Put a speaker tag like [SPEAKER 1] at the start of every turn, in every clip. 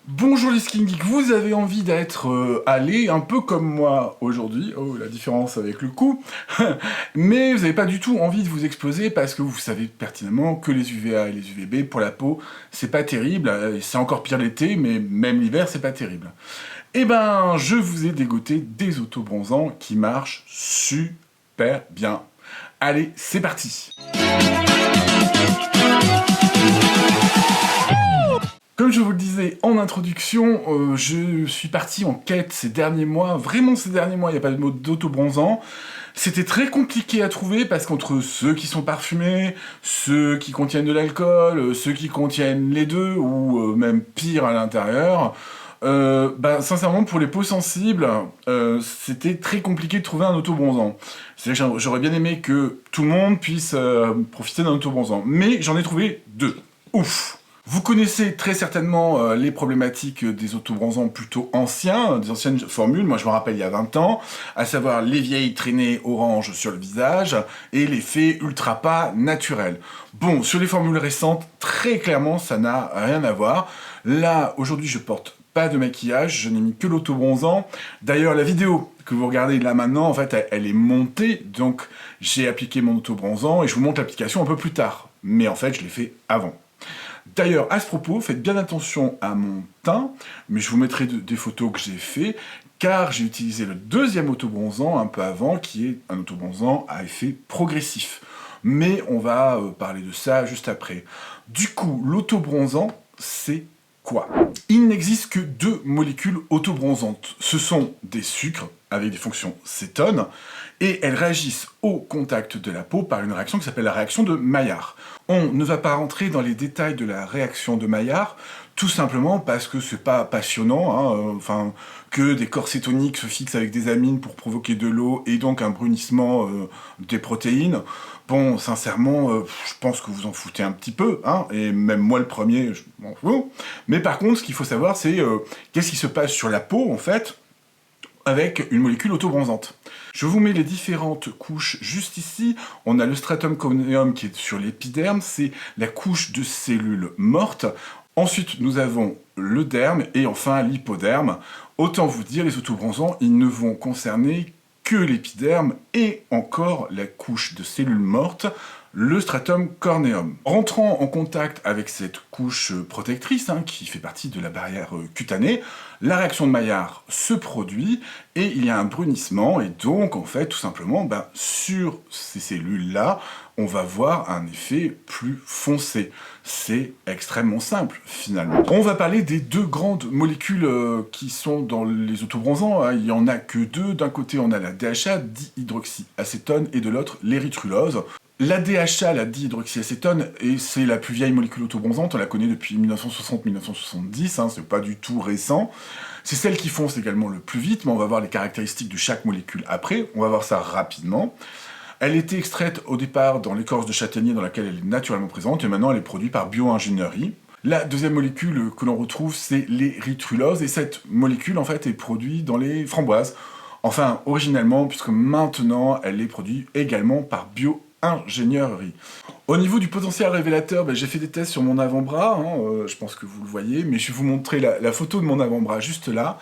[SPEAKER 1] Bonjour les Skin Geeks, vous avez envie d'être allé un peu comme moi aujourd'hui, oh la différence avec le coup, mais vous n'avez pas du tout envie de vous exploser parce que vous savez pertinemment que les UVA et les UVB pour la peau, c'est pas terrible, c'est encore pire l'été, mais même l'hiver c'est pas terrible. Eh ben, je vous ai dégoté des autobronzants qui marchent super bien. Allez, c'est parti! Comme je vous le disais en introduction, je suis parti en quête ces derniers mois, vraiment ces derniers mois, il n'y a pas de mot d'autobronzant. C'était très compliqué à trouver parce qu'entre ceux qui sont parfumés, ceux qui contiennent de l'alcool, ceux qui contiennent les deux, ou même pire à l'intérieur, sincèrement pour les peaux sensibles, c'était très compliqué de trouver un autobronzant. C'est-à-dire que j'aurais bien aimé que tout le monde puisse profiter d'un autobronzant, mais j'en ai trouvé deux. Ouf! Vous connaissez très certainement les problématiques des autobronzants plutôt anciens, des anciennes formules, moi je me rappelle il y a 20 ans, à savoir les vieilles traînées orange sur le visage et l'effet ultra pas naturel. Bon, sur les formules récentes, très clairement ça n'a rien à voir. Là, aujourd'hui je porte pas de maquillage, je n'ai mis que l'autobronzant. D'ailleurs, la vidéo que vous regardez là maintenant, en fait, elle est montée, donc j'ai appliqué mon autobronzant et je vous montre l'application un peu plus tard. Mais en fait, je l'ai fait avant. D'ailleurs, à ce propos, faites bien attention à mon teint, mais je vous mettrai des photos que j'ai fait, car j'ai utilisé le deuxième autobronzant un peu avant, qui est un autobronzant à effet progressif. Mais on va parler de ça juste après. Du coup, l'autobronzant, c'est quoi? Il n'existe que deux molécules autobronzantes. Ce sont des sucres, avec des fonctions cétones, et elles réagissent au contact de la peau par une réaction qui s'appelle la réaction de Maillard. On ne va pas rentrer dans les détails de la réaction de Maillard, tout simplement parce que c'est pas passionnant, que des corps cétoniques se fixent avec des amines pour provoquer de l'eau et donc un brunissement des protéines. Bon, sincèrement, je pense que vous en foutez un petit peu, et même moi le premier, je m'en fous. Mais par contre, ce qu'il faut savoir, c'est qu'est-ce qui se passe sur la peau, en fait, avec une molécule autobronzante. Je vous mets les différentes couches juste ici. On a le stratum corneum qui est sur l'épiderme, c'est la couche de cellules mortes. Ensuite, nous avons le derme et enfin l'hypoderme. Autant vous dire, les autobronzants, ils ne vont concerner que l'épiderme et encore la couche de cellules mortes, le stratum corneum. Rentrant en contact avec cette couche protectrice, qui fait partie de la barrière cutanée, la réaction de Maillard se produit et il y a un brunissement et donc en fait tout simplement sur ces cellules-là, on va voir un effet plus foncé. C'est extrêmement simple finalement. On va parler des deux grandes molécules qui sont dans les autobronzants. Il n'y en a que deux. D'un côté on a la DHA, dihydroxyacétone, et de l'autre l'érythrulose. La DHA, la dihydroxyacétone, et c'est la plus vieille molécule autobronzante, on la connaît depuis 1960-1970, c'est pas du tout récent. C'est celle qui fonce également le plus vite, mais on va voir les caractéristiques de chaque molécule après, on va voir ça rapidement. Elle était extraite au départ dans l'écorce de châtaignier dans laquelle elle est naturellement présente, et maintenant elle est produite par bioingénierie. La deuxième molécule que l'on retrouve, c'est l'érythrulose, et cette molécule en fait est produite dans les framboises. Enfin, originellement, puisque maintenant elle est produite également par bioingénierie. Au niveau du potentiel révélateur, j'ai fait des tests sur mon avant-bras, je pense que vous le voyez, mais je vais vous montrer la photo de mon avant-bras juste là.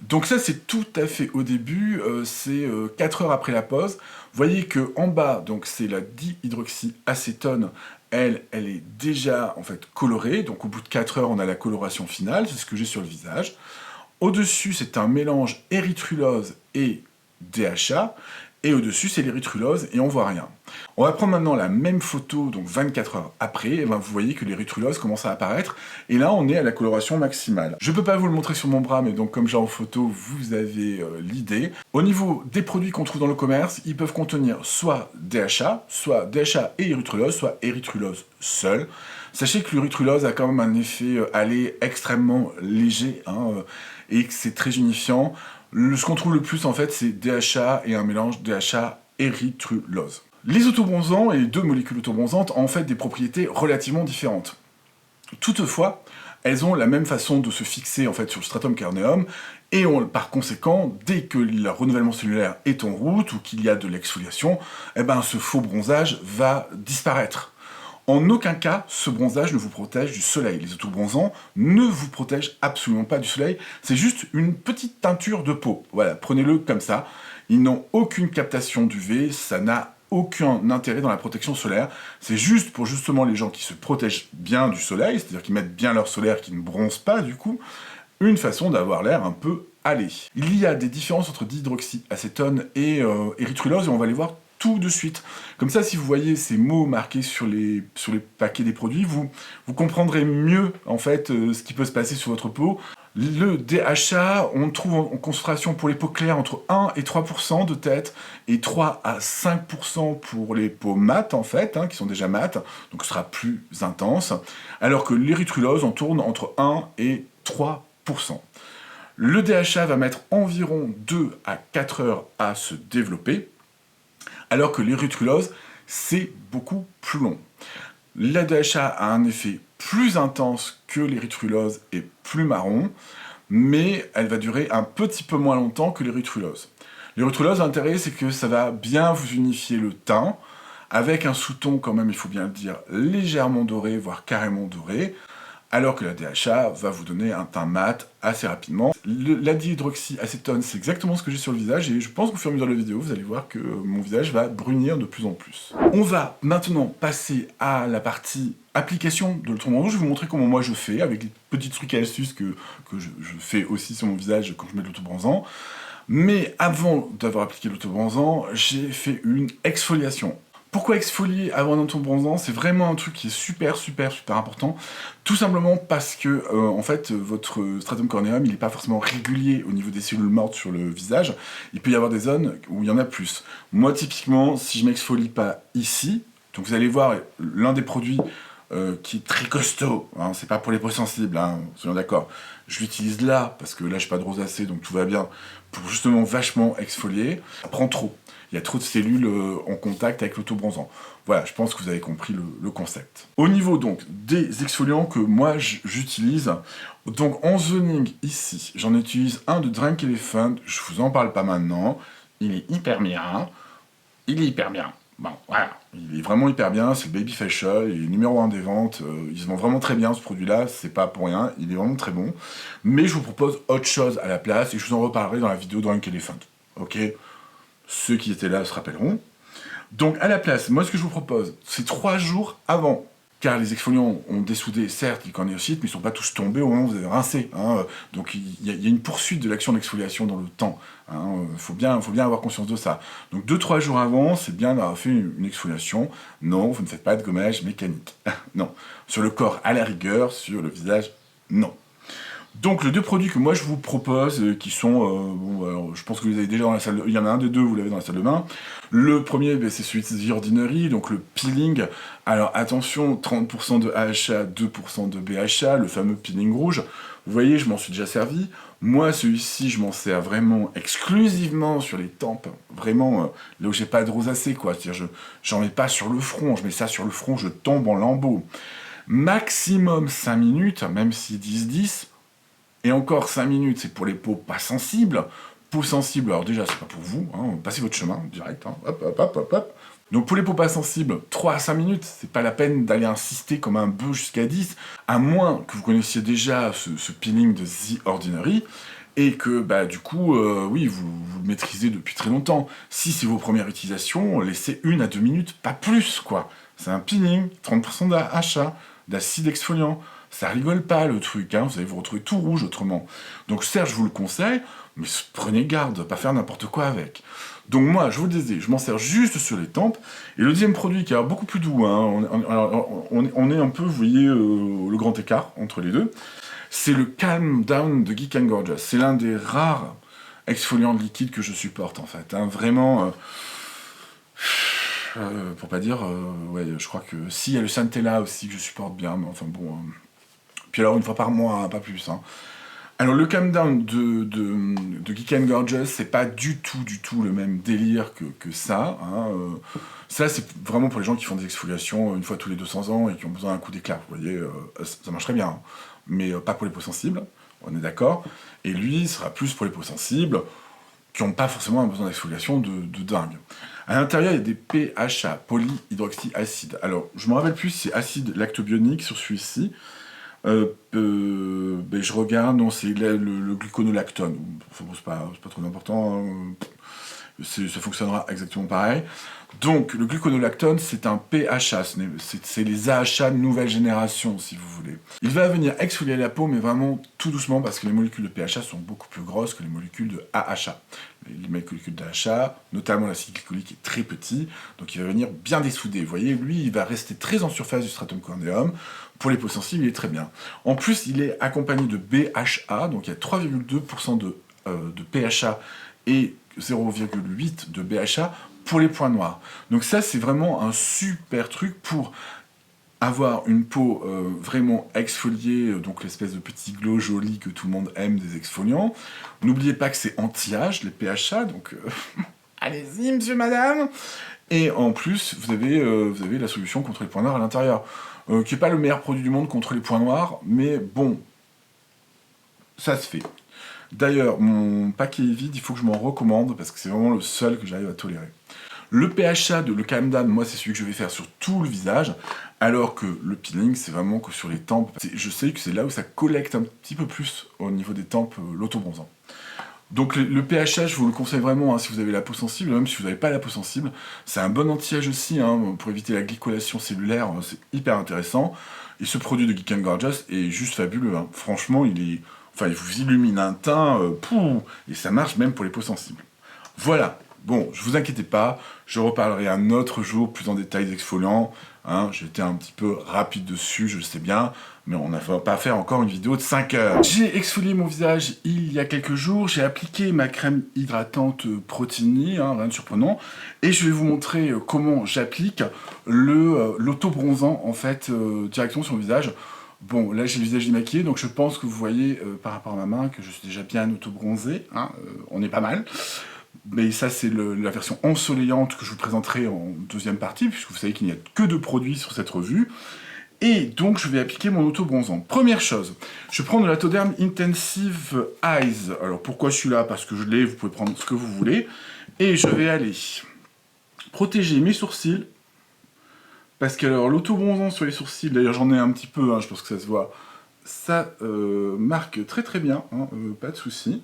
[SPEAKER 1] Donc ça c'est tout à fait au début, c'est 4 heures après la pause. Vous voyez que en bas, donc c'est la dihydroxyacétone, elle est déjà en fait colorée, donc au bout de 4 heures on a la coloration finale, c'est ce que j'ai sur le visage. Au-dessus c'est un mélange érythrulose et DHA, et au-dessus c'est l'érythrulose et on voit rien. On va prendre maintenant la même photo, donc 24 heures après, et vous voyez que l'érythrulose commence à apparaître, et là on est à la coloration maximale. Je peux pas vous le montrer sur mon bras, mais donc comme j'ai en photo, vous avez l'idée. Au niveau des produits qu'on trouve dans le commerce, ils peuvent contenir soit DHA et érythrulose, soit érythrulose seule. Sachez que l'érythrulose a quand même un effet extrêmement léger, et que c'est très unifiant. Ce qu'on trouve le plus en fait, c'est DHA et un mélange DHA-érythrulose. Les autobronzants et les deux molécules autobronzantes ont en fait des propriétés relativement différentes. Toutefois, elles ont la même façon de se fixer en fait sur le stratum corneum et par conséquent, dès que le renouvellement cellulaire est en route ou qu'il y a de l'exfoliation, ce faux bronzage va disparaître. En aucun cas, ce bronzage ne vous protège du soleil. Les autobronzants ne vous protègent absolument pas du soleil. C'est juste une petite teinture de peau. Voilà, prenez-le comme ça. Ils n'ont aucune captation d'UV, ça n'a aucun intérêt dans la protection solaire. C'est juste pour justement les gens qui se protègent bien du soleil, c'est-à-dire qui mettent bien leur solaire, qui ne bronzent pas du coup, une façon d'avoir l'air un peu allé. Il y a des différences entre dihydroxyacétone et érythrulose, et on va les voir tout de suite. Comme ça, si vous voyez ces mots marqués sur les paquets des produits, vous comprendrez mieux en fait ce qui peut se passer sur votre peau. Le DHA, on trouve en concentration pour les peaux claires entre 1 et 3% de tête, et 3 à 5% pour les peaux mates en fait, qui sont déjà mates, donc ce sera plus intense, alors que l'érythrulose en tourne entre 1 et 3%. Le DHA va mettre environ 2 à 4 heures à se développer, alors que l'érythrulose, c'est beaucoup plus long. La DHA a un effet plus intense que l'érythrulose et plus marron, mais elle va durer un petit peu moins longtemps que l'érythrulose. L'érythrulose, l'intérêt, c'est que ça va bien vous unifier le teint, avec un sous-ton quand même, il faut bien le dire, légèrement doré, voire carrément doré, alors que la DHA va vous donner un teint mat assez rapidement. La dihydroxyacétone, c'est exactement ce que j'ai sur le visage, et je pense qu'au fur et à mesure de la vidéo, vous allez voir que mon visage va brunir de plus en plus. On va maintenant passer à la partie application de l'auto-bronzant. Je vais vous montrer comment moi je fais, avec les petits trucs et astuces que je fais aussi sur mon visage quand je mets de l'auto-bronzant. Mais avant d'avoir appliqué l'auto-bronzant, j'ai fait une exfoliation. Pourquoi exfolier avant un auto-bronzant? C'est vraiment un truc qui est super important. Tout simplement parce que, en fait, votre stratum corneum, il n'est pas forcément régulier au niveau des cellules mortes sur le visage. Il peut y avoir des zones où il y en a plus. Moi, typiquement, si je m'exfolie pas ici, donc vous allez voir, l'un des produits qui est très costaud, c'est pas pour les peaux sensibles, soyons d'accord. Je l'utilise là, parce que là, j'ai pas de rosacée, donc tout va bien, pour justement vachement exfolier. Ça prend trop. Il y a trop de cellules en contact avec l'auto-bronzant. Voilà, je pense que vous avez compris le concept. Au niveau donc des exfoliants que moi j'utilise, donc en zoning ici, j'en utilise un de Drunk Elephant, je vous en parle pas maintenant, il est hyper bien, Bon, voilà, il est vraiment hyper bien, c'est le Baby Facial, il est numéro 1 des ventes, ils se vendent vraiment très bien ce produit-là, c'est pas pour rien, il est vraiment très bon. Mais je vous propose autre chose à la place, et je vous en reparlerai dans la vidéo Drunk Elephant, ok? Ceux qui étaient là se rappelleront. Donc à la place, moi ce que je vous propose, c'est 3 jours avant. Car les exfoliants ont dessoudé, certes, les cornéocytes, mais ils ne sont pas tous tombés au moment où vous avez rincé. Donc il y a une poursuite de l'action d'exfoliation dans le temps. Faut bien avoir conscience de ça. Donc 2-3 jours avant, c'est bien d'avoir fait une exfoliation. Non, vous ne faites pas de gommage mécanique. Non. Sur le corps, à la rigueur, sur le visage, non. Donc les deux produits que moi je vous propose, qui sont, alors, je pense que vous les avez déjà dans la salle de... Il y en a un des deux, vous l'avez dans la salle de bain. Le premier, c'est celui de The Ordinary, donc le peeling. Alors attention, 30% de AHA, 2% de BHA, le fameux peeling rouge. Vous voyez, je m'en suis déjà servi. Moi, celui-ci, je m'en sers vraiment exclusivement sur les tempes. Vraiment, là où j'ai pas de rosacée, quoi. C'est-à-dire, j'en mets pas sur le front. Je mets ça sur le front, je tombe en lambeaux. Maximum 5 minutes, même si 10-10. Et encore 5 minutes, c'est pour les peaux pas sensibles. Peaux sensibles, alors déjà, c'est pas pour vous, passez votre chemin, direct, hop. Donc pour les peaux pas sensibles, 3 à 5 minutes, c'est pas la peine d'aller insister comme un bœuf jusqu'à 10, à moins que vous connaissiez déjà ce peeling de The Ordinary, et que, du coup, oui, vous le maîtrisez depuis très longtemps. Si c'est vos premières utilisations, laissez 1 à 2 minutes, pas plus, quoi. C'est un peeling, 30% d'AHA, d'acide exfoliant. Ça rigole pas le truc, vous allez vous retrouver tout rouge autrement. Donc certes, je vous le conseille, mais prenez garde de pas faire n'importe quoi avec. Donc moi, je vous le disais, je m'en sers juste sur les tempes. Et le deuxième produit qui est beaucoup plus doux, on est un peu, vous voyez, le grand écart entre les deux, c'est le Calm Down de Geek & Gorgeous. C'est l'un des rares exfoliants liquides que je supporte en fait. Vraiment... pour pas dire, ouais, je crois que si, il y a le Centella aussi que je supporte bien, mais enfin bon... Puis alors une fois par mois, pas plus. Alors le Calm Down de Geek & Gorgeous, c'est pas du tout le même délire que ça. Ça, c'est vraiment pour les gens qui font des exfoliations une fois tous les 200 ans et qui ont besoin d'un coup d'éclat. Vous voyez, ça marcherait bien, mais pas pour les peaux sensibles, on est d'accord. Et lui, sera plus pour les peaux sensibles. qui n'ont pas forcément un besoin d'exfoliation de dingue. À l'intérieur, il y a des PHA, polyhydroxyacide. Alors, je me rappelle plus si c'est acide lactobionique sur celui-ci. Ben, je regarde, non, c'est le gluconolactone. Enfin, bon, c'est pas trop important, hein. Ça fonctionnera exactement pareil. Donc, le gluconolactone, c'est un PHA, c'est les AHA de nouvelle génération, si vous voulez. Il va venir exfolier la peau, mais vraiment tout doucement, parce que les molécules de PHA sont beaucoup plus grosses que les molécules de AHA. Les molécules d'AHA, notamment l'acide glycolique, est très petit, donc il va venir bien dessouder. Vous voyez, lui, il va rester très en surface du stratum corneum. Pour les peaux sensibles, il est très bien. En plus, il est accompagné de BHA, donc il y a 3,2% de PHA et 0,8 de BHA pour les points noirs. Donc ça, c'est vraiment un super truc pour avoir une peau vraiment exfoliée, donc l'espèce de petit glow joli que tout le monde aime des exfoliants. N'oubliez pas que c'est anti-âge, les PHA, donc allez-y, monsieur, madame. Et en plus, vous avez la solution contre les points noirs à l'intérieur, qui n'est pas le meilleur produit du monde contre les points noirs, mais bon, ça se fait. D'ailleurs, mon paquet est vide, il faut que je m'en recommande, parce que c'est vraiment le seul que j'arrive à tolérer. Le PHA de le Calm-Down, moi, c'est celui que je vais faire sur tout le visage, alors que le peeling, c'est vraiment que sur les tempes. Je sais que c'est là où ça collecte un petit peu plus au niveau des tempes, l'autobronzant. Donc le PHA, je vous le conseille vraiment, hein, si vous avez la peau sensible, même si vous n'avez pas la peau sensible. C'est un bon anti-âge aussi, hein, pour éviter la glycolation cellulaire, c'est hyper intéressant. Et ce produit de Geek & Gorgeous est juste fabuleux, hein. Franchement, il vous illumine un teint, et ça marche même pour les peaux sensibles. Voilà. Bon, je vous inquiétez pas, je reparlerai un autre jour plus en détail des exfoliants. Hein, j'ai été un petit peu rapide dessus, je le sais bien, mais on n'a pas faire encore une vidéo de 5 heures. J'ai exfolié mon visage il y a quelques jours, j'ai appliqué ma crème hydratante Protini, hein, rien de surprenant, et je vais vous montrer comment j'applique l'auto-bronzant en fait directement sur le visage. Bon, là j'ai le visage démaquillé, donc je pense que vous voyez par rapport à ma main que je suis déjà bien auto-bronzé, hein, on est pas mal. Mais ça, c'est la version ensoleillante que je vous présenterai en deuxième partie, puisque vous savez qu'il n'y a que 2 produits sur cette revue. Et donc, je vais appliquer mon auto-bronzant. Première chose, je prends de la Toderm Intensive Eyes. Alors, pourquoi je suis là? Parce que je l'ai, vous pouvez prendre ce que vous voulez. Et je vais aller protéger mes sourcils. Parce que alors, l'auto-bronzant sur les sourcils, d'ailleurs j'en ai un petit peu, hein, je pense que ça se voit, ça marque très très bien, hein, pas de souci.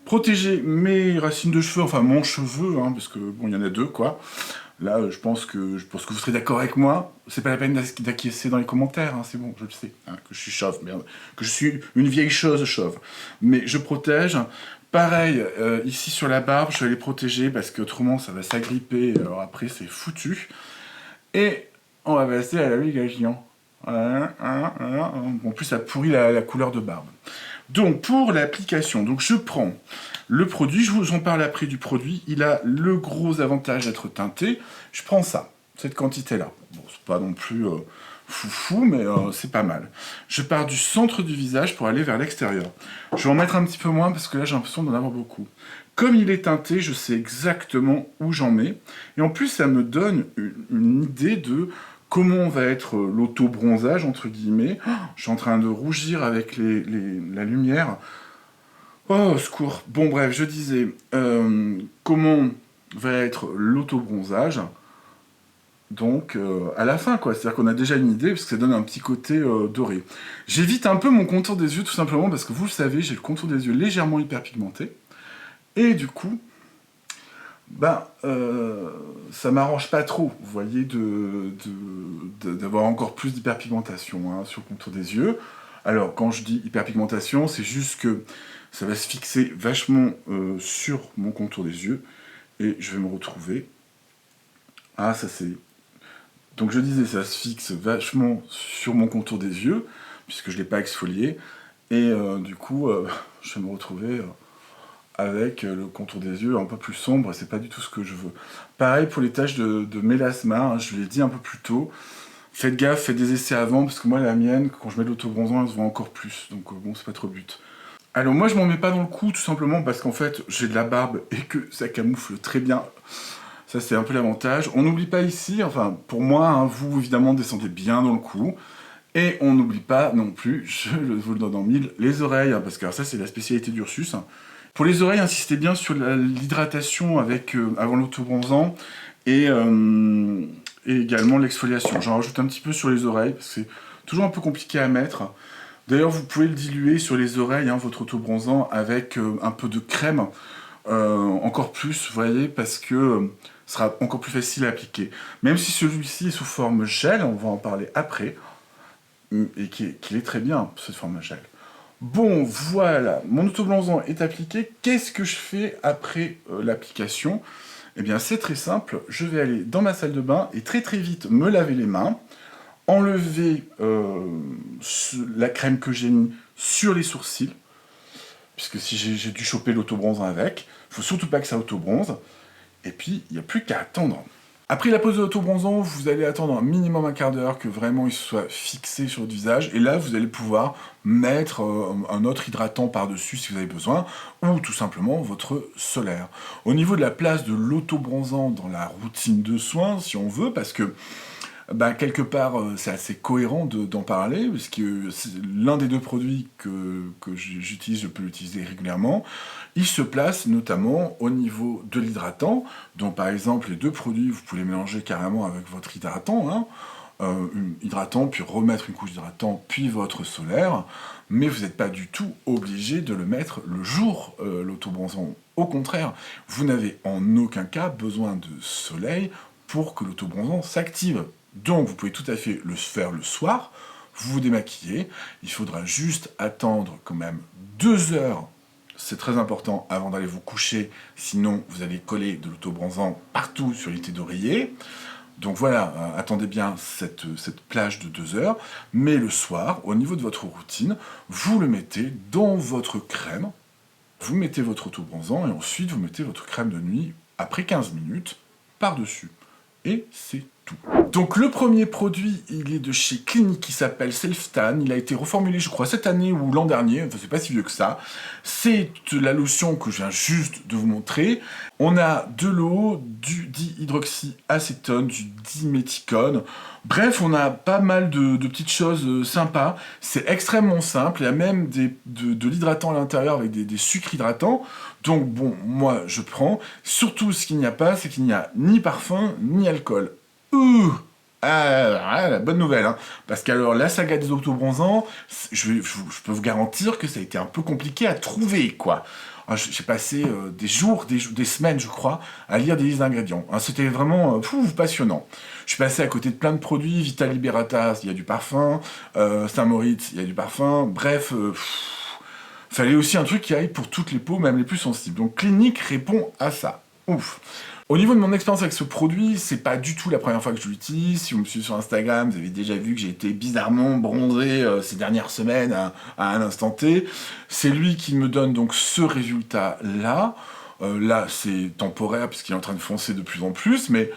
[SPEAKER 1] Protéger mes racines de cheveux, enfin mon cheveu, hein, parce que bon, il y en a 2, quoi. Là, je pense que vous serez d'accord avec moi. C'est pas la peine d'acquiescer dans les commentaires, hein, c'est bon, je le sais, hein, que je suis chauve, merde, que je suis une vieille chose chauve. Mais je protège. Pareil, ici sur la barbe, je vais les protéger parce qu'autrement ça va s'agripper, alors après c'est foutu. Et on va passer à la ligation. En plus, ça pourrit la couleur de barbe. Donc, pour l'application, donc je prends le produit, je vous en parle après du produit, il a le gros avantage d'être teinté. Je prends ça, cette quantité-là. Bon, c'est pas non plus foufou, mais c'est pas mal. Je pars du centre du visage pour aller vers l'extérieur. Je vais en mettre un petit peu moins parce que là, j'ai l'impression d'en avoir beaucoup. Comme il est teinté, je sais exactement où j'en mets. Et en plus, ça me donne une idée de comment va être l'auto-bronzage, entre guillemets. Oh, je suis en train de rougir avec la lumière. Oh, au secours. Bon, bref, je disais, comment va être l'auto-bronzage. Donc, à la fin, quoi. C'est-à-dire qu'on a déjà une idée, parce que ça donne un petit côté doré. J'évite un peu mon contour des yeux, tout simplement, parce que vous le savez, j'ai le contour des yeux légèrement hyperpigmenté. Et du coup, ça m'arrange pas trop, vous voyez, d'avoir encore plus d'hyperpigmentation, hein, sur le contour des yeux. Alors, quand je dis hyperpigmentation, c'est juste que ça va se fixer vachement sur mon contour des yeux, et je vais me retrouver... Ah, ça c'est... Donc je disais, ça se fixe vachement sur mon contour des yeux, puisque je ne l'ai pas exfolié, et du coup, je vais me retrouver... avec le contour des yeux un peu plus sombre, et c'est pas du tout ce que je veux. Pareil pour les taches de mélasma, hein, je l'ai dit un peu plus tôt, faites gaffe, faites des essais avant, parce que moi la mienne, quand je mets de l'autobronzant, elle se voit encore plus, donc bon, c'est pas trop le but. Alors moi je m'en mets pas dans le cou, tout simplement parce qu'en fait j'ai de la barbe et que ça camoufle très bien. Ça c'est un peu l'avantage. On n'oublie pas ici, enfin pour moi, hein, vous évidemment descendez bien dans le cou. Et on n'oublie pas non plus, je vous le donne en mille, les oreilles, hein, parce que alors, ça c'est la spécialité d'Ursus. Pour les oreilles, insistez bien sur l'hydratation avant l'auto-bronzant et également l'exfoliation. J'en rajoute un petit peu sur les oreilles, parce que c'est toujours un peu compliqué à mettre. D'ailleurs, vous pouvez le diluer sur les oreilles, hein, votre auto-bronzant, avec un peu de crème, encore plus, vous voyez, parce que ce sera encore plus facile à appliquer. Même si celui-ci est sous forme gel, on va en parler après, et qu'il est très bien, cette forme gel. Bon, voilà, mon auto-bronzant est appliqué. Qu'est-ce que je fais après l'application? Eh bien, c'est très simple. Je vais aller dans ma salle de bain et très très vite me laver les mains, enlever la crème que j'ai mis sur les sourcils, puisque si j'ai dû choper l'auto-bronzant avec, il faut surtout pas que ça auto-bronze. Et puis, il n'y a plus qu'à attendre. Après la pose de l'auto-bronzant, vous allez attendre un minimum un quart d'heure que vraiment il soit fixé sur votre visage. Et là, vous allez pouvoir mettre un autre hydratant par-dessus si vous avez besoin, ou tout simplement votre solaire. Au niveau de la place de l'auto-bronzant dans la routine de soins, si on veut, parce que quelque part, c'est assez cohérent d'en parler, parce que c'est l'un des deux produits que j'utilise, je peux l'utiliser régulièrement. Il se place notamment au niveau de l'hydratant. Donc par exemple, les deux produits, vous pouvez les mélanger carrément avec votre hydratant, hein, hydratant, puis remettre une couche d'hydratant, puis votre solaire, mais vous n'êtes pas du tout obligé de le mettre le jour, l'auto-bronzant. Au contraire, vous n'avez en aucun cas besoin de soleil pour que l'auto-bronzant s'active. Donc vous pouvez tout à fait le faire le soir, vous vous démaquillez, il faudra juste attendre quand même 2 heures, c'est très important, avant d'aller vous coucher, sinon vous allez coller de l'auto-bronzant partout sur les têtes d'oreiller. Donc voilà, attendez bien cette plage de 2 heures, mais le soir, au niveau de votre routine, vous le mettez dans votre crème, vous mettez votre auto-bronzant et ensuite vous mettez votre crème de nuit après 15 minutes par-dessus. Et c'est tout. Donc le premier produit, il est de chez Clinique, qui s'appelle Self-Tan. Il a été reformulé, je crois, cette année ou l'an dernier, enfin c'est pas si vieux que ça. C'est la lotion que je viens juste de vous montrer. On a de l'eau, du dihydroxyacétone, du diméthicone. Bref, on a pas mal de petites choses sympas. C'est extrêmement simple. Il y a même de l'hydratant à l'intérieur avec des sucres hydratants. Donc bon, moi je prends. Surtout ce qu'il n'y a pas, c'est qu'il n'y a ni parfum, ni alcool. La bonne nouvelle, hein. Parce qu'alors, la saga des autobronzants, je peux vous garantir que ça a été un peu compliqué à trouver, quoi. J'ai passé des jours, des semaines, je crois, à lire des listes d'ingrédients. C'était vraiment passionnant. Je suis passé à côté de plein de produits. Vita Liberata, il y a du parfum. Saint-Moritz, il y a du parfum. Bref, fallait aussi un truc qui aille pour toutes les peaux, même les plus sensibles. Donc Clinique répond à ça. Ouf. Au niveau de mon expérience avec ce produit, c'est pas du tout la première fois que je l'utilise. Si vous me suivez sur Instagram, vous avez déjà vu que j'ai été bizarrement bronzé ces dernières semaines à un instant T. C'est lui qui me donne donc ce résultat-là. Là, c'est temporaire puisqu'il est en train de foncer de plus en plus, mais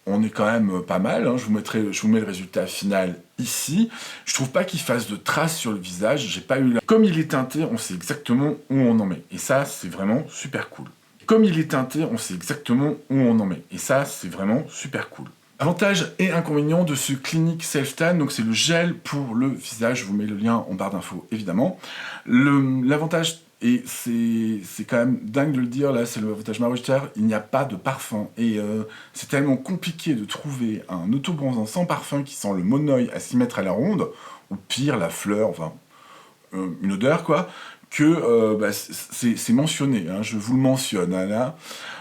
[SPEAKER 1] on est quand même pas mal. Hein. Je vous mets le résultat final ici. Je trouve pas qu'il fasse de traces sur le visage. J'ai pas eu Comme il est teinté, on sait exactement où on en met. Et ça, c'est vraiment super cool. Comme il est teinté, on sait exactement où on en met. Et ça, c'est vraiment super cool. Avantages et inconvénients de ce Clinique Self-Tan, donc c'est le gel pour le visage, je vous mets le lien en barre d'infos évidemment. L'avantage, et c'est quand même dingue de le dire, là c'est l'avantage majoritaire, il n'y a pas de parfum. Et c'est tellement compliqué de trouver un auto-bronzant sans parfum qui sent le monoeil à 6 mètres à la ronde, ou pire, la fleur, enfin une odeur quoi, que c'est mentionné, hein, je vous le mentionne, hein, là.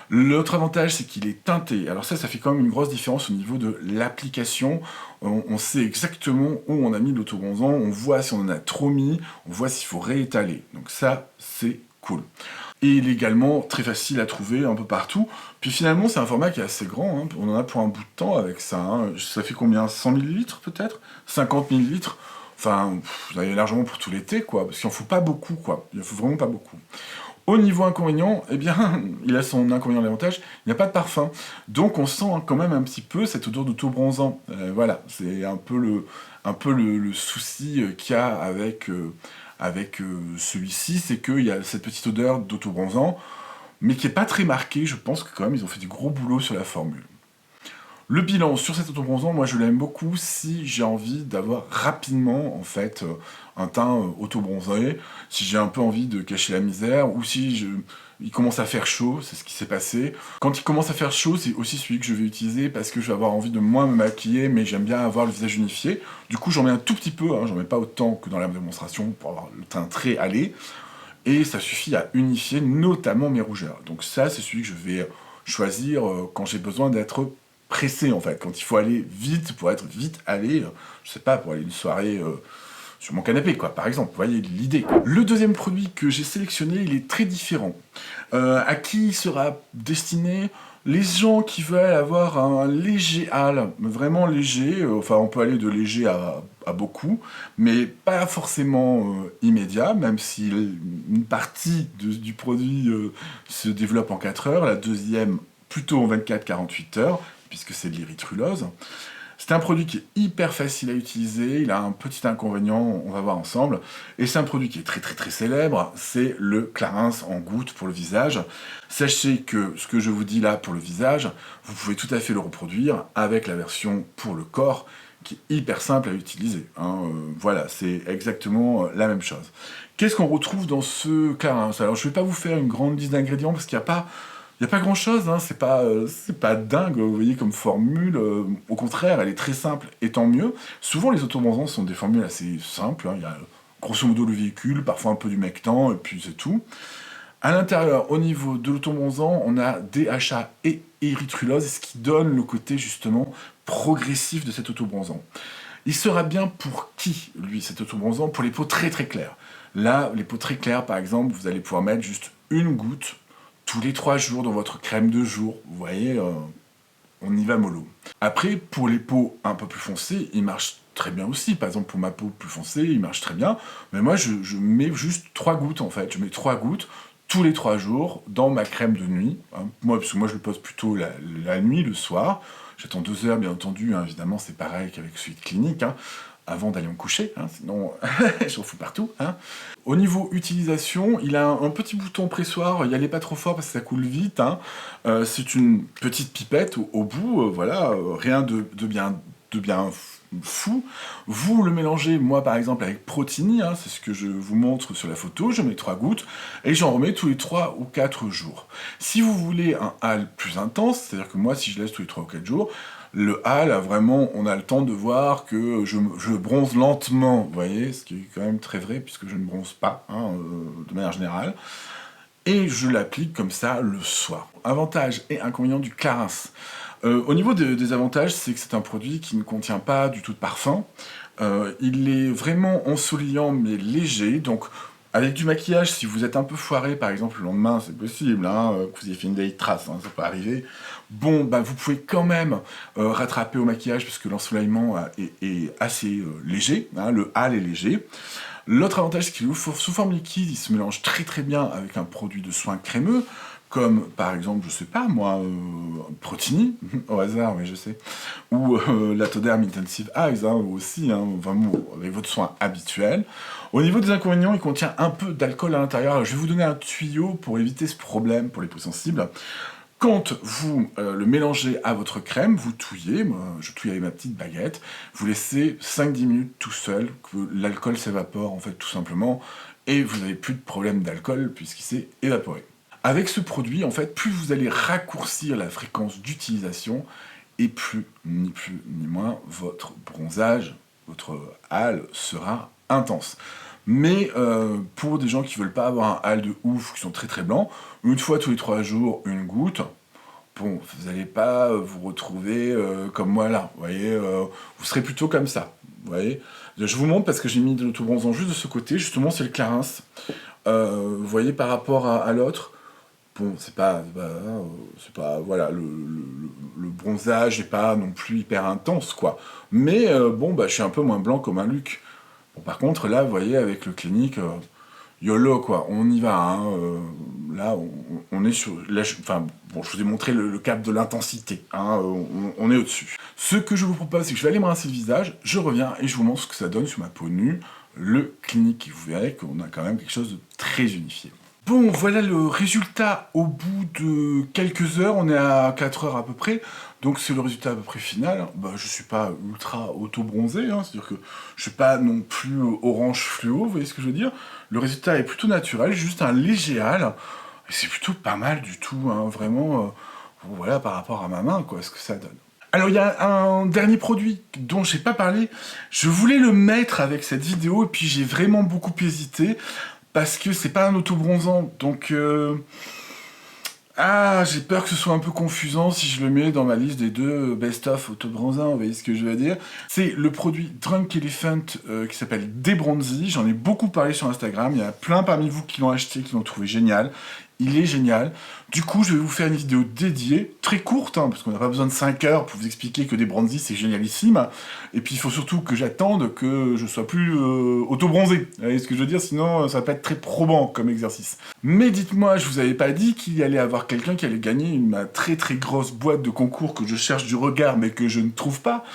[SPEAKER 1] L'autre avantage, c'est qu'il est teinté. Alors ça fait quand même une grosse différence au niveau de l'application. On sait exactement où on a mis l'autobronzant, on voit si on en a trop mis, on voit s'il faut réétaler. Donc ça, c'est cool. Et il est également très facile à trouver un peu partout. Puis finalement, c'est un format qui est assez grand, hein. On en a pour un bout de temps avec ça. Hein. Ça fait combien? 100 ml peut-être? 50 ml. Enfin, vous avez largement pour tout l'été, quoi, parce qu'il en faut pas beaucoup, quoi. Il en faut vraiment pas beaucoup. Au niveau inconvénient, eh bien, il a son inconvénient, l'avantage, il n'y a pas de parfum. Donc on sent quand même un petit peu cette odeur d'auto-bronzant. Voilà, c'est un peu le souci qu'il y a avec celui-ci, c'est qu'il y a cette petite odeur d'auto-bronzant, mais qui n'est pas très marquée. Je pense que quand même, ils ont fait du gros boulot sur la formule. Le bilan sur cet auto-bronzant, moi je l'aime beaucoup si j'ai envie d'avoir rapidement en fait un teint auto-bronzé, si j'ai un peu envie de cacher la misère, ou si il commence à faire chaud, c'est ce qui s'est passé. Quand il commence à faire chaud, c'est aussi celui que je vais utiliser parce que je vais avoir envie de moins me maquiller, mais j'aime bien avoir le visage unifié. Du coup, j'en mets un tout petit peu, hein, j'en mets pas autant que dans la démonstration pour avoir le teint très allé. Et ça suffit à unifier notamment mes rougeurs. Donc ça, c'est celui que je vais choisir quand j'ai besoin d'être pressé, en fait. Quand il faut aller vite, pour être vite allé, je sais pas, pour aller une soirée sur mon canapé, quoi, par exemple. Vous voyez l'idée. Le deuxième produit que j'ai sélectionné, il est très différent. À qui il sera destiné? Les gens qui veulent avoir un léger hâle, vraiment léger, enfin on peut aller de léger à beaucoup, mais pas forcément immédiat, même si une partie du produit se développe en 4 heures, la deuxième plutôt en 24-48 heures, puisque c'est de l'érythrulose. C'est un produit qui est hyper facile à utiliser, il a un petit inconvénient, on va voir ensemble, et c'est un produit qui est très très très célèbre, c'est le Clarins en gouttes pour le visage. Sachez que ce que je vous dis là pour le visage, vous pouvez tout à fait le reproduire avec la version pour le corps, qui est hyper simple à utiliser. Voilà, c'est exactement la même chose. Qu'est-ce qu'on retrouve dans ce Clarins? Alors je ne vais pas vous faire une grande liste d'ingrédients, parce qu'il n'y a pas... Il n'y a pas grand chose, hein, c'est pas dingue, vous voyez, comme formule. Au contraire, elle est très simple, et tant mieux. Souvent, les autobronzants sont des formules assez simples. Hein, il y a grosso modo le véhicule, parfois un peu d'humectant, et puis c'est tout. À l'intérieur, au niveau de l'autobronzant, on a DHA et érythrulose, ce qui donne le côté justement progressif de cet autobronzant. Il sera bien pour qui, lui, cet autobronzant? Pour les peaux très très claires. Là, les peaux très claires, par exemple, vous allez pouvoir mettre juste une goutte tous les 3 jours dans votre crème de jour. Vous voyez, on y va mollo. Après, pour les peaux un peu plus foncées, il marche très bien aussi. Par exemple, pour ma peau plus foncée, il marche très bien. Mais moi, je mets juste 3 gouttes, en fait. Je mets 3 gouttes tous les 3 jours dans ma crème de nuit. Hein. Parce que moi, je le pose plutôt la nuit, le soir. J'attends 2 heures, bien entendu. Hein. Évidemment, c'est pareil qu'avec celui de clinique. Hein, avant d'aller me coucher, hein, sinon j'en fous partout. Hein. Au niveau utilisation, il a un petit bouton pressoir, n'y allez pas trop fort parce que ça coule vite. Hein. C'est une petite pipette au bout, voilà, rien de bien fou. Vous le mélangez, moi par exemple, avec Protini, hein, c'est ce que je vous montre sur la photo, je mets 3 gouttes, et j'en remets tous les 3 ou 4 jours. Si vous voulez un hâle plus intense, c'est-à-dire que moi, si je laisse tous les 3 ou 4 jours, le hâle, vraiment, on a le temps de voir que je bronze lentement, vous voyez, ce qui est quand même très vrai, puisque je ne bronze pas, hein, de manière générale. Et je l'applique comme ça le soir. Avantage et inconvénient du Clarins. Au niveau des avantages, c'est que c'est un produit qui ne contient pas du tout de parfum. Il est vraiment ensoleillant, mais léger, donc... Avec du maquillage, si vous êtes un peu foiré, par exemple, le lendemain, c'est possible, hein, que vous ayez fait une vieille trace, hein, ça peut arriver. Bon, bah, vous pouvez quand même rattraper au maquillage, parce que l'ensoleillement est assez léger, hein, le hâle est léger. L'autre avantage, c'est qu'il est sous forme liquide, il se mélange très très bien avec un produit de soin crémeux, comme par exemple, je sais pas moi, Protini, au hasard, mais je sais, ou la Toderm Intensive Eyes, hein, aussi, hein, vraiment avec votre soin habituel. Au niveau des inconvénients, il contient un peu d'alcool à l'intérieur. Alors, je vais vous donner un tuyau pour éviter ce problème pour les peaux sensibles. Quand vous le mélangez à votre crème, vous touillez, moi je touille avec ma petite baguette, vous laissez 5-10 minutes tout seul, que l'alcool s'évapore en fait tout simplement, et vous n'avez plus de problème d'alcool puisqu'il s'est évaporé. Avec ce produit, en fait, plus vous allez raccourcir la fréquence d'utilisation, et plus ni moins, votre bronzage, votre hâle sera intense. Mais pour des gens qui veulent pas avoir un hâle de ouf, qui sont très très blancs, une fois tous les 3 jours, une goutte, bon, vous n'allez pas vous retrouver comme moi là, vous voyez, vous serez plutôt comme ça, vous voyez. Je vous montre parce que j'ai mis de l'autobronzant juste de ce côté, justement c'est le Clarins. Vous voyez par rapport à l'autre, bon, c'est pas, voilà, le bronzage n'est pas non plus hyper intense, quoi. Mais bon, bah, je suis un peu moins blanc comme un Luc. Bon, par contre, là, vous voyez, avec le clinique, YOLO, quoi, on y va, hein, là, on est sur... Là, enfin, bon, je vous ai montré le cap de l'intensité, hein, on est au-dessus. Ce que je vous propose, c'est que je vais aller me rincer le visage, je reviens et je vous montre ce que ça donne sur ma peau nue, le clinique, et vous verrez qu'on a quand même quelque chose de très unifié. Bon, voilà le résultat au bout de quelques heures, on est à 4 heures à peu près, donc c'est le résultat à peu près final. Bah, je suis pas ultra auto-bronzé, hein, c'est-à-dire que je suis pas non plus orange fluo, vous voyez ce que je veux dire. Le résultat est plutôt naturel, juste un léger hâle, c'est plutôt pas mal du tout, hein, vraiment, voilà, par rapport à ma main, quoi, ce que ça donne. Alors, il y a un dernier produit dont j'ai pas parlé. Je voulais le mettre avec cette vidéo, et puis j'ai vraiment beaucoup hésité, parce que c'est pas un autobronzant, donc... Ah, j'ai peur que ce soit un peu confusant si je le mets dans ma liste des 2 best-of autobronzants, vous voyez ce que je veux dire. C'est le produit Drunk Elephant qui s'appelle Debronzy. J'en ai beaucoup parlé sur Instagram. Il y a plein parmi vous qui l'ont acheté, qui l'ont trouvé génial. Il est génial. Du coup, je vais vous faire une vidéo dédiée, très courte, hein, parce qu'on n'a pas besoin de 5 heures pour vous expliquer que Debronzy, c'est génialissime. Et puis, il faut surtout que j'attende que je sois plus auto-bronzé. Vous voyez ce que je veux dire? Sinon, ça va pas être très probant comme exercice. Mais dites-moi, je vous avais pas dit qu'il y allait avoir quelqu'un qui allait gagner une très très grosse boîte de concours que je cherche du regard, mais que je ne trouve pas.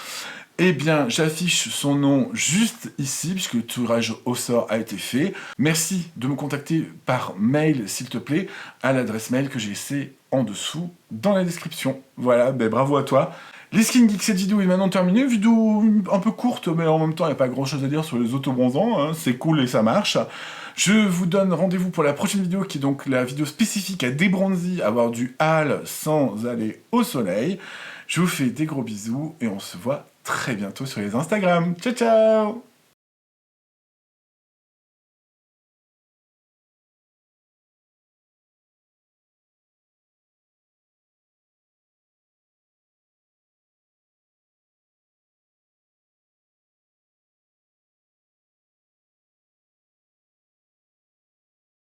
[SPEAKER 1] Eh bien, j'affiche son nom juste ici, puisque le tirage au sort a été fait. Merci de me contacter par mail, s'il te plaît, à l'adresse mail que j'ai laissée en dessous dans la description. Voilà, ben bravo à toi. Les Skin Geeks, cette vidéo est maintenant terminée. Vidéo un peu courte, mais en même temps, il n'y a pas grand-chose à dire sur les autobronzants. Hein. C'est cool et ça marche. Je vous donne rendez-vous pour la prochaine vidéo, qui est donc la vidéo spécifique à Debronzy, avoir du hâle sans aller au soleil. Je vous fais des gros bisous et on se voit très bientôt sur les Instagram. Ciao, ciao!